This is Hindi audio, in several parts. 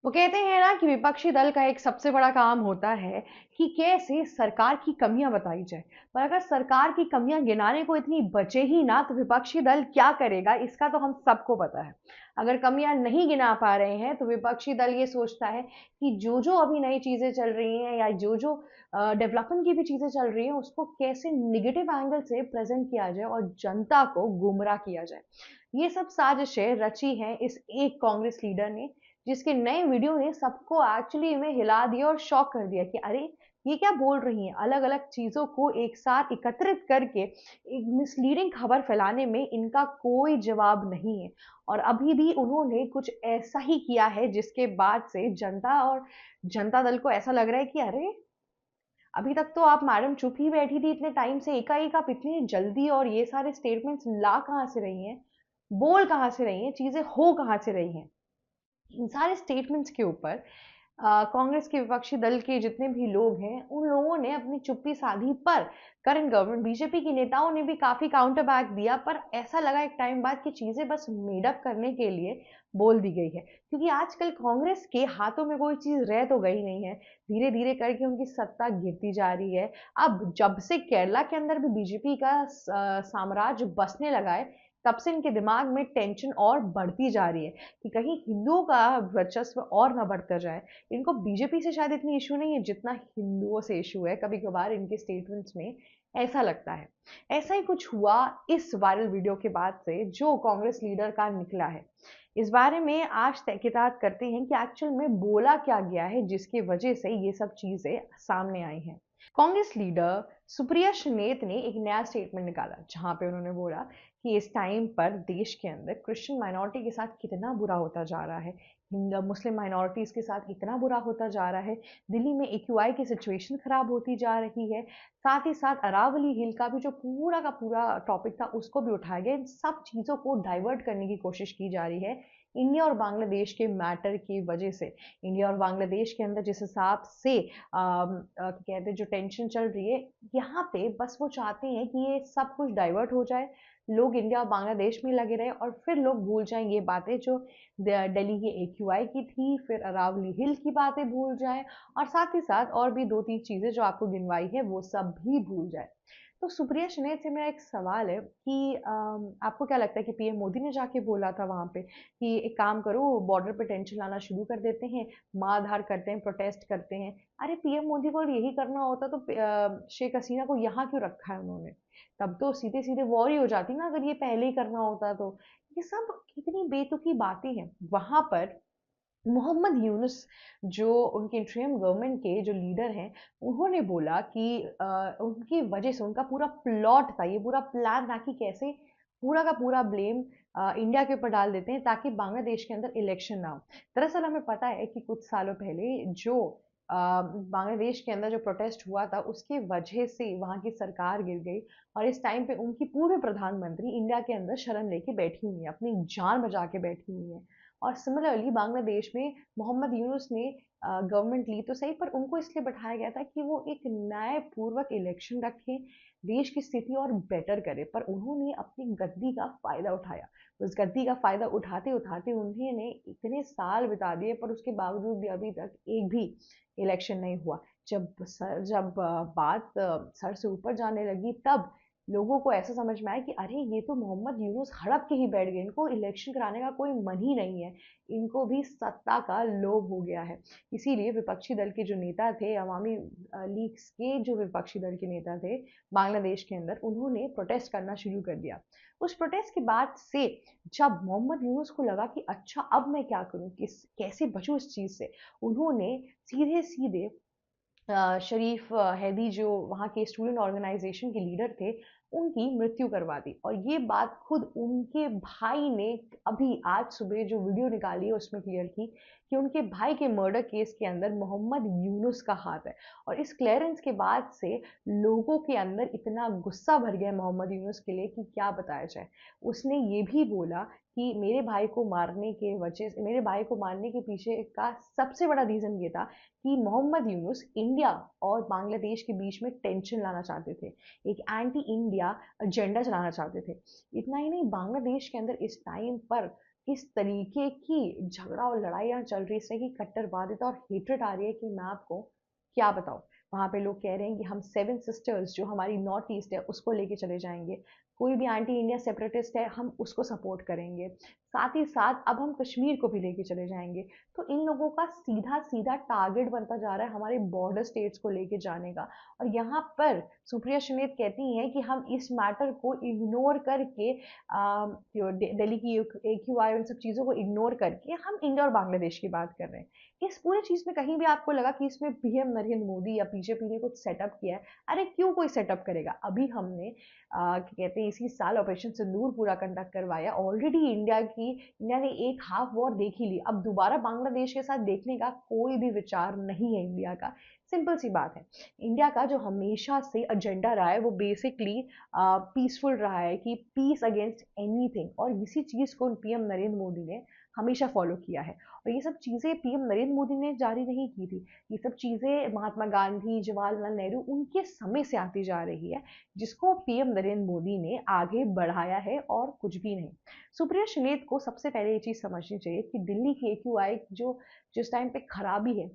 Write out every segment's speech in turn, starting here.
वो कहते हैं ना कि विपक्षी दल का एक सबसे बड़ा काम होता है कि कैसे सरकार की कमियां बताई जाए। पर अगर सरकार की कमियां गिनाने को इतनी बचे ही ना तो विपक्षी दल क्या करेगा, इसका तो हम सबको पता है। अगर कमियां नहीं गिना पा रहे हैं तो विपक्षी दल ये सोचता है कि जो जो अभी नई चीजें चल रही हैं या जो जो डेवलपमेंट की भी चीजें चल रही हैं उसको कैसे निगेटिव एंगल से प्रेजेंट किया जाए और जनता को गुमराह किया जाए। ये सब साजिशें रची हैं इस एक कांग्रेस लीडर ने, जिसके नए वीडियो ने सबको एक्चुअली में हिला दिया और शॉक कर दिया कि अरे ये क्या बोल रही हैं। अलग अलग चीजों को एक साथ एकत्रित करके एक मिसलीडिंग खबर फैलाने में इनका कोई जवाब नहीं है। और अभी भी उन्होंने कुछ ऐसा ही किया है जिसके बाद से जनता और जनता दल को ऐसा लग रहा है कि अरे अभी तक तो आप मैडम चुप ही बैठी थी इतने टाइम से, एकाएक आप इतनी जल्दी और ये सारे स्टेटमेंट्स ला कहाँ से रही हैं, बोल कहाँ से रही हैं, चीजें हो कहाँ से रही हैं। इन सारे स्टेटमेंट्स के ऊपर कांग्रेस के विपक्षी दल के जितने भी लोग हैं उन लोगों ने अपनी चुप्पी साधी। पर करंट गवर्नमेंट बीजेपी के नेताओं ने भी काफी काउंटर बैक दिया, पर ऐसा लगा एक टाइम बाद कि चीजें बस मेडअप करने के लिए बोल दी गई है, क्योंकि आजकल कांग्रेस के हाथों में कोई चीज रह तो गई नहीं है। धीरे धीरे करके उनकी सत्ता गिरती जा रही है। अब जब से केरला के अंदर भी बीजेपी का साम्राज्य बसने लगा है, तब से इनके दिमाग में टेंशन और बढ़ती जा रही है कि कहीं हिंदुओं का वर्चस्व और ना बढ़ता जाए। इनको बीजेपी से शायद इतनी इशू नहीं है जितना हिंदुओं से इशू है, कभी कभार इनके स्टेटमेंट्स में ऐसा लगता है। ऐसा ही कुछ हुआ इस वायरल वीडियो के बाद से जो कांग्रेस लीडर का निकला है। इस बारे में आज तहकीकात करते हैं कि एक्चुअल में बोला क्या गया है जिसकी वजह से ये सब चीजें सामने आई हैं। कांग्रेस लीडर सुप्रिया श्रीनेत ने एक नया स्टेटमेंट निकाला जहां पे उन्होंने बोला कि इस टाइम पर देश के अंदर क्रिश्चियन माइनॉरिटी के साथ कितना बुरा होता जा रहा है, हिंदू मुस्लिम माइनॉरिटीज के साथ इतना बुरा होता जा रहा है, दिल्ली में एक्यूआई की सिचुएशन खराब होती जा रही है। साथ ही साथ अरावली हिल का भी जो पूरा का पूरा टॉपिक था उसको भी उठाया गया। इन सब चीज़ों को डाइवर्ट करने की कोशिश की जा रही है इंडिया और बांग्लादेश के मैटर की वजह से। इंडिया और बांग्लादेश के अंदर जिस हिसाब से कहते हैं जो टेंशन चल रही है, यहाँ पे बस वो चाहते हैं कि ये सब कुछ डाइवर्ट हो जाए, लोग इंडिया और बांग्लादेश में लगे रहे और फिर लोग भूल जाएं ये बातें जो दिल्ली के एक्यूआई की थी, फिर अरावली हिल की बातें भूल जाएं और साथ ही साथ और भी दो तीन चीजें जो आपको गिनवाई है वो सब भी भूल जाए। तो सुप्रिया श्रीनेत से मेरा एक सवाल है कि आपको क्या लगता है कि पीएम मोदी ने जाके बोला था वहां पे कि एक काम करो, बॉर्डर पे टेंशन लाना शुरू कर देते हैं, मारधाड़ करते हैं, प्रोटेस्ट करते हैं। अरे पीएम मोदी को यही करना होता तो शेख हसीना को यहाँ क्यों रखा है उन्होंने? तब तो सीधे सीधे वॉर ही हो जाती ना अगर ये पहले ही करना होता तो। ये सब कितनी बेतुकी बातें हैं। वहां पर मोहम्मद यूनुस जो उनके इंटरिम गवर्नमेंट के जो लीडर हैं, उन्होंने बोला कि उनकी वजह से उनका पूरा प्लॉट था, ये पूरा प्लान था कि कैसे पूरा का पूरा ब्लेम इंडिया के ऊपर डाल देते हैं ताकि बांग्लादेश के अंदर इलेक्शन ना हो। दरअसल हमें पता है कि कुछ सालों पहले जो बांग्लादेश के अंदर जो प्रोटेस्ट हुआ था उसकी वजह से वहाँ की सरकार गिर गई और इस टाइम पे उनकी पूरे प्रधानमंत्री इंडिया के अंदर शरण लेके बैठी हुई है, अपनी जान बचा के बैठी हुई है। और सिमिलरली बांग्लादेश में मोहम्मद यूनुस ने गवर्नमेंट ली तो सही, पर उनको इसलिए बैठाया गया था कि वो एक न्यायपूर्वक इलेक्शन रखें, देश की स्थिति और बेटर करे। पर उन्होंने अपनी गद्दी का फायदा उठाया। उस गद्दी का फायदा उठाते उठाते उन्होंने इतने साल बिता दिए, पर उसके बावजूद भी अभी तक एक भी इलेक्शन नहीं हुआ। जब बात सर से ऊपर जाने लगी तब लोगों को ऐसा समझ में आया कि अरे ये तो मोहम्मद यूनुस हड़प के ही बैठ गए, इनको इलेक्शन कराने का कोई मन ही नहीं है, इनको भी सत्ता का लोभ हो गया है। इसीलिए विपक्षी दल के जो नेता थे, अवामी लीग के जो विपक्षी दल के नेता थे बांग्लादेश के अंदर, उन्होंने प्रोटेस्ट करना शुरू कर दिया। उस प्रोटेस्ट के बाद से जब मोहम्मद यूनुस को लगा कि अच्छा अब मैं क्या करूं, किस कैसे बचूं इस चीज से, उन्होंने सीधे सीधे शरीफ हैदी जो वहाँ के स्टूडेंट ऑर्गेनाइजेशन के लीडर थे उनकी मृत्यु करवा दी। और ये बात खुद उनके भाई ने अभी आज सुबह जो वीडियो निकाली है उसमें क्लियर की कि उनके भाई के मर्डर केस के अंदर मोहम्मद यूनुस का हाथ है। और इस क्लियरेंस के बाद से लोगों के अंदर इतना गुस्सा भर गया मोहम्मद यूनुस के लिए कि क्या बताया जाए। उसने ये भी बोला कि मेरे भाई को मारने के पीछे का सबसे बड़ा रीजन ये था कि मोहम्मद यूनुस इंडिया और बांग्लादेश के बीच में टेंशन लाना चाहते थे, एक एंटी इंडिया एजेंडा चलाना चाहते थे। इतना ही नहीं, बांग्लादेश के अंदर इस टाइम पर किस तरीके की झगड़ा और लड़ाइयाँ चल रही है, इस तरह की कट्टरवादिता और हेट्रेड आ रही है कि मैं आपको क्या बताऊँ। वहाँ पे लोग कह रहे हैं कि हम सेवन सिस्टर्स जो हमारी नॉर्थ ईस्ट है उसको लेके चले जाएंगे, कोई भी एंटी इंडिया सेपरेटिस्ट है हम उसको सपोर्ट करेंगे, साथ ही साथ अब हम कश्मीर को भी लेके चले जाएंगे। तो इन लोगों का सीधा सीधा टारगेट बनता जा रहा है हमारे बॉर्डर स्टेट्स को लेके जाने का। और यहाँ पर सुप्रिया सुलेत कहती हैं कि हम इस मैटर को इग्नोर करके दिल्ली की AQI उन सब चीज़ों को इग्नोर करके हम इंडिया और बांग्लादेश की बात कर रहे हैं। इस पूरी चीज़ में कहीं भी आपको लगा कि इसमें पीएम नरेंद्र मोदी या बीजेपी ने कुछ सेटअप किया है? अरे क्यों कोई सेटअप करेगा? अभी हमने क्या कहते हैं इसी साल ऑपरेशन सिंदूर पूरा कंडक्ट करवाया। ऑलरेडी इंडिया ने एक हाफ वॉर देख ही ली, अब दोबारा बांग्लादेश के साथ देखने का कोई भी विचार नहीं है इंडिया का। सिंपल सी बात है, इंडिया का जो हमेशा से एजेंडा रहा है वो बेसिकली पीसफुल रहा है, कि पीस अगेंस्ट एनीथिंग, और इसी चीज़ को पीएम नरेंद्र मोदी ने हमेशा फॉलो किया है। और ये सब चीज़ें पीएम नरेंद्र मोदी ने जारी नहीं की थी, ये सब चीज़ें महात्मा गांधी, जवाहरलाल नेहरू उनके समय से आती जा रही है, जिसको पीएम नरेंद्र मोदी ने आगे बढ़ाया है और कुछ भी नहीं। सुप्रिया सुलेत को सबसे पहले ये चीज़ समझनी चाहिए कि दिल्ली की AQI जो जिस टाइम पे खराबी है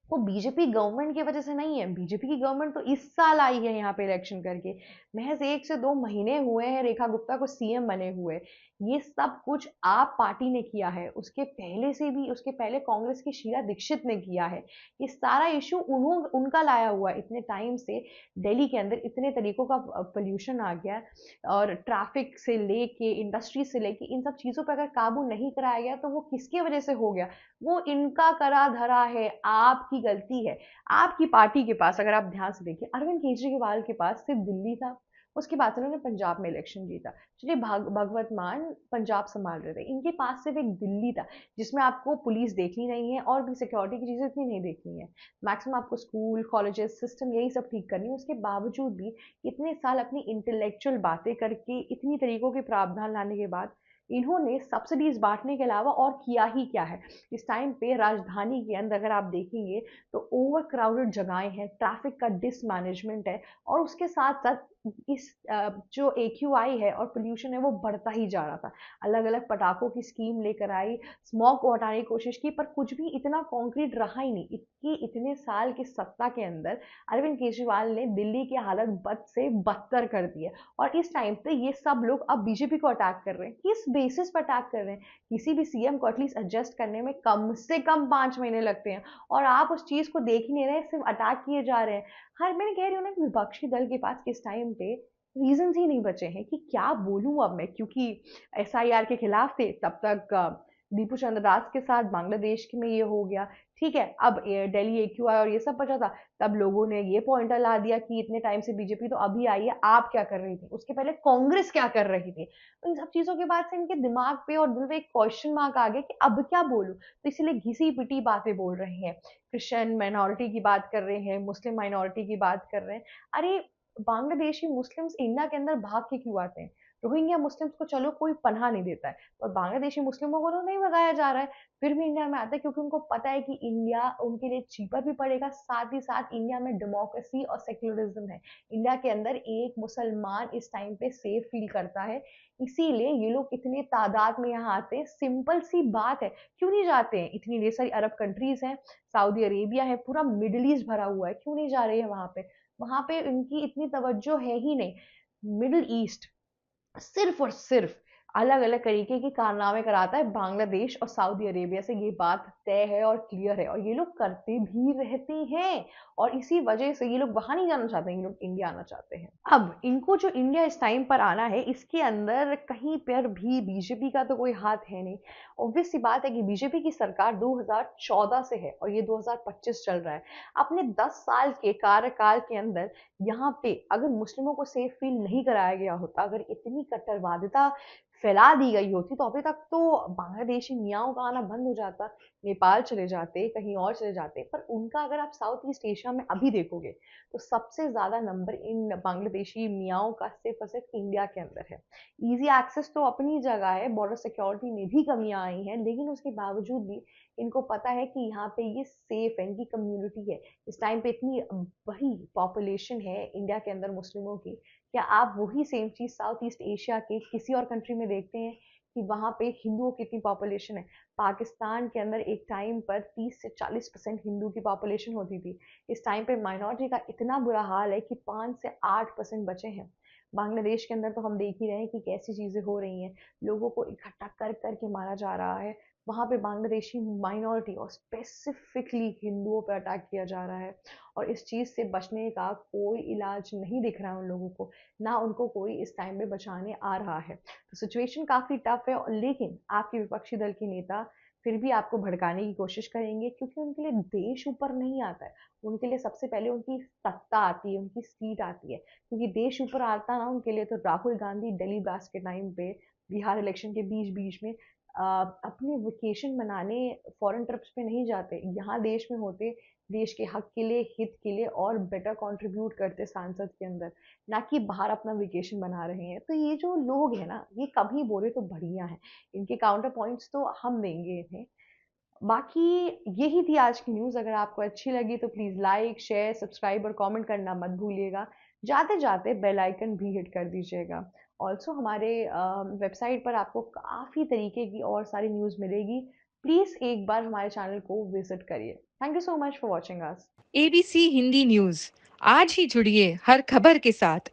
वो बीजेपी गवर्नमेंट की वजह से नहीं है। बीजेपी की गवर्नमेंट तो इस साल आई है यहाँ पे इलेक्शन करके, महज 1 से 2 महीने हुए हैं रेखा गुप्ता को सीएम बने हुए। ये सब कुछ आप पार्टी ने किया है, उसके पहले से भी, उसके पहले कांग्रेस की शीला दीक्षित ने किया है। ये सारा इशू उनका लाया हुआ है। इतने टाइम से दिल्ली के अंदर इतने तरीकों का पोल्यूशन आ गया, और ट्रैफिक से लेके इंडस्ट्री से लेके इन सब चीज़ों पर अगर काबू नहीं कराया गया तो वो किसकी वजह से हो गया? वो इनका करा धरा है, आपकी गलती है। आपकी पार्टी के पास अगर आप ध्यान से देखिए, अरविंद केजरीवाल के पास सिर्फ दिल्ली था, उसके बाद से उन्होंने पंजाब में इलेक्शन जीता। चलिए भगवत मान पंजाब संभाल रहे थे, इनके पास सिर्फ एक दिल्ली था, जिसमें आपको पुलिस देखनी नहीं है और भी सिक्योरिटी की चीज़ें इतनी नहीं देखनी है। मैक्सिमम आपको स्कूल, कॉलेजेस, सिस्टम यही सब ठीक करनी है। उसके बावजूद भी इतने साल अपनी इंटेलेक्चुअल बातें करके, इतनी तरीकों के प्रावधान लाने के बाद, इन्होंने सब्सिडीज बांटने के अलावा और किया ही क्या है? इस टाइम पे राजधानी के अंदर अगर आप देखेंगे तो ओवर क्राउडेड जगहें हैं, ट्रैफिक का डिसमैनेजमेंट है, और उसके साथ साथ इस जो AQI है और पोल्यूशन है वो बढ़ता ही जा रहा था। अलग अलग पटाखों की स्कीम लेकर आई, स्मॉग को हटाने की कोशिश की, पर कुछ भी इतना कॉन्क्रीट रहा ही नहीं। इतने साल की सत्ता के अंदर अरविंद केजरीवाल ने दिल्ली की हालत बद से बदतर कर दी है। और इस टाइम पे ये सब लोग अब बीजेपी को अटैक कर रहे हैं। किस बेसिस पर अटैक कर रहे हैं? किसी भी सीएम को एटलीस्ट एडजस्ट करने में कम से कम 5 महीने लगते हैं, और आप उस चीज को देख ही नहीं रहे, सिर्फ अटैक किए जा रहे हैं। हर मैंने कह रही हूँ ना कि विपक्षी दल के पास इस टाइम पे रीजंस ही नहीं बचे हैं कि क्या बोलूं अब मैं, क्योंकि SIR के खिलाफ थे तब तक, दीपू चंद्र दास के साथ बांग्लादेश में ये हो गया, ठीक है। अब दिल्ली AQI और ये सब बचा था, तब लोगों ने ये पॉइंटर ला दिया कि इतने टाइम से बीजेपी तो अभी आई है, आप क्या कर रही थी, उसके पहले कांग्रेस क्या कर रही थी। इन सब चीजों के बाद से इनके दिमाग पे और दिल पे एक क्वेश्चन मार्क आ गया कि अब क्या बोलूं, तो इसीलिए घिसी पिटी बातें बोल रहे हैं। क्रिश्चियन माइनॉरिटी की बात कर रहे हैं, मुस्लिम माइनॉरिटी की बात कर रहे हैं। अरे बांग्लादेशी मुस्लिम्स इंडिया के अंदर भाग के क्यों आते हैं? रोहिंग्या मुस्लिम्स को चलो कोई पनाह नहीं देता है, और बांग्लादेशी मुस्लिमों को तो नहीं भगाया जा रहा है, फिर भी इंडिया में आते हैं, क्योंकि उनको पता है कि इंडिया उनके लिए चीपर भी पड़ेगा, साथ ही साथ इंडिया में डेमोक्रेसी और सेक्युलरिज्म है। इंडिया के अंदर एक मुसलमान इस टाइम पे सेफ फील करता है, इसीलिए ये लोग इतने तादाद में यहाँ आते हैं। सिंपल सी बात है, क्यों नहीं जाते हैं? इतनी ढेर सारी अरब कंट्रीज हैं, सऊदी अरेबिया है, पूरा मिडिल ईस्ट भरा हुआ है, क्यों नहीं जा रहे हैं वहां पे? वहां पे इनकी इतनी तवज्जो है ही नहीं। मिडिल ईस्ट सिर्फ और सिर्फ अलग अलग तरीके के कारनामे कराता है बांग्लादेश और सऊदी अरेबिया से, ये बात तय है और क्लियर है, और ये लोग करते भी रहते हैं। और इसी वजह से ये लोग वहां नहीं जाना चाहते हैं, ये लोग इंडिया आना चाहते हैं। अब इनको जो इंडिया इस टाइम पर आना है, इसके अंदर कहीं पर भी बीजेपी का तो कोई हाथ है नहीं। ऑब्वियस सी बात है कि बीजेपी की सरकार 2014 से है और ये 2025 चल रहा है। अपने 10 साल के कार्यकाल के अंदर यहाँ पे अगर मुस्लिमों को सेफ फील नहीं कराया गया होता, अगर इतनी कट्टरवादिता फैला दी गई होती, तो अभी तक तो बांग्लादेशी मियाओं का आना बंद हो जाता, नेपाल चले जाते, कहीं और चले जाते। पर उनका अगर आप साउथ ईस्ट एशिया में अभी देखोगे तो सबसे ज्यादा नंबर इन बांग्लादेशी मियाओं का सिर्फ और सिर्फ इंडिया के अंदर है। इजी एक्सेस तो अपनी जगह है, बॉर्डर सिक्योरिटी में भी कमियां आई हैं, लेकिन उसके बावजूद भी इनको पता है कि यहाँ पे ये सेफ है, इनकी कम्युनिटी है। इस टाइम पे इतनी बड़ी पॉपुलेशन है इंडिया के अंदर मुस्लिमों की, क्या आप वही सेम चीज साउथ ईस्ट एशिया के किसी और कंट्री में देखते हैं? कि वहाँ पे हिंदुओं की कितनी पॉपुलेशन है। पाकिस्तान के अंदर एक टाइम पर 30 से 40% हिंदू की पॉपुलेशन होती थी। इस टाइम पे माइनॉरिटी का इतना बुरा हाल है कि 5 से 8% बचे हैं। बांग्लादेश के अंदर तो हम देख ही रहे हैं कि कैसी चीज़ें हो रही हैं, लोगों को इकट्ठा कर कर के मारा जा रहा है। वहाँ पे बांग्लादेशी माइनॉरिटी और स्पेसिफिकली हिंदुओं पर अटैक किया जा रहा है, और इस चीज़ से बचने का कोई इलाज नहीं दिख रहा है उन लोगों को, ना उनको कोई इस टाइम में बचाने आ रहा है। तो सिचुएशन काफ़ी टफ है, लेकिन आपके विपक्षी दल के नेता फिर भी आपको भड़काने की कोशिश करेंगे, क्योंकि उनके लिए देश ऊपर नहीं आता है। उनके लिए सबसे पहले उनकी सत्ता आती है, उनकी सीट आती है, क्योंकि देश ऊपर आता ना उनके लिए तो राहुल गांधी दिल्ली ब्लास्ट के टाइम पे, बिहार इलेक्शन के बीच बीच में अपने वेकेशन मनाने फॉरेन ट्रिप्स पे नहीं जाते, यहाँ देश में होते, देश के हक के लिए, हित के लिए और बेटर कंट्रीब्यूट करते सांसद के अंदर, ना कि बाहर अपना वेकेशन बना रहे हैं। तो ये जो लोग हैं ना, ये कभी बोले तो बढ़िया है, इनके काउंटर पॉइंट्स तो हम देंगे इन्हें। बाकी यही थी आज की न्यूज़। अगर आपको अच्छी लगी तो प्लीज़ लाइक, शेयर, सब्सक्राइब और कमेंट करना मत भूलिएगा। जाते जाते बेल आइकन भी हिट कर दीजिएगा। ऑल्सो हमारे वेबसाइट पर आपको काफ़ी तरीके की और सारी न्यूज़ मिलेगी। प्लीज़ एक बार हमारे चैनल को विजिट करिए। Thank you so much for watching us. ABC Hindi news, आज ही जुड़िए हर खबर के साथ।